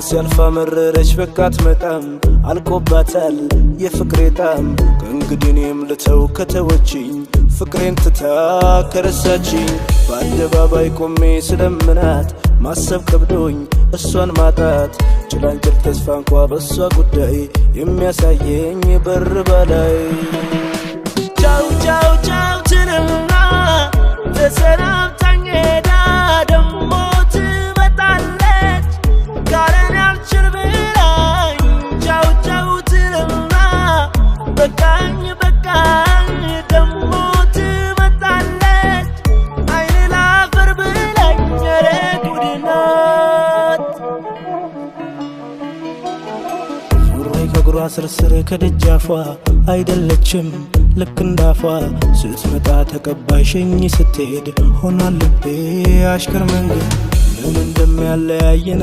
ቀን ሲያልፋ መረረች በቃት መጣም አልቆባታል የፍቅሬ ጣም ከእንግዲህ እኔም ልተው ከተወችኝ ፍቅሬን ትታ ከረሳችኝ በአደባባይ ቆሜ ስለምናት ማሰብ ከብዶኝ እሷን ማጣት ጭላንጭል ተስፋ እንኳ በሷ ጉዳይ የሚያሳየኝ በር በላይ ቻው ቻው ቻው ትልና ተሰናብታኝ ሄዳ ደሞ ትመጣለች ካለን ያልችል ብላኝ ቻው ቻው ትልና በቃኝ በቃኝ ደሞ ትመጣለች አይኔ ላፈር ብላኝ ኧረ ጉድ ናት ዙሬ ከእግሯ ስርስር ከደጃፏ አይደለችም ልክ እንዳፏ ስትመጣ ተቀባይ ሸኝ ስትሄድ ሆኗል ልቤ አሽከር መንገድ ምን እንደሚያለያየን